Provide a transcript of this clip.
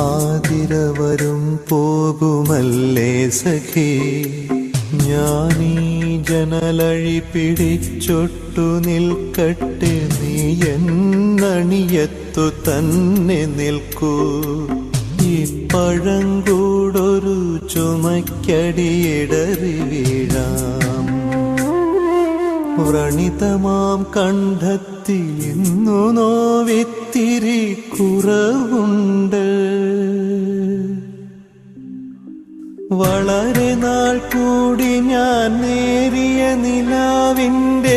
ആതിരവരും പോകുമല്ലേ സഖി, ഞാനീ ജനലഴി പിടിച്ചൊട്ടു നിൽക്കട്ടെ, നീ എന്നണിയത്തു തന്നെ നിൽക്കൂ. ഈ പഴങ്കൂടൊരു ചുമക്കടിയിടറി വീഴാം. വ്രണിതമാം കണ്ഠത്തിൽ ഇന്നു നോവിത്തിരി കുറവുണ്ട്. വളരെ നാൾ കൂടി ഞാൻ നേരിയ നിലാവിൻ്റെ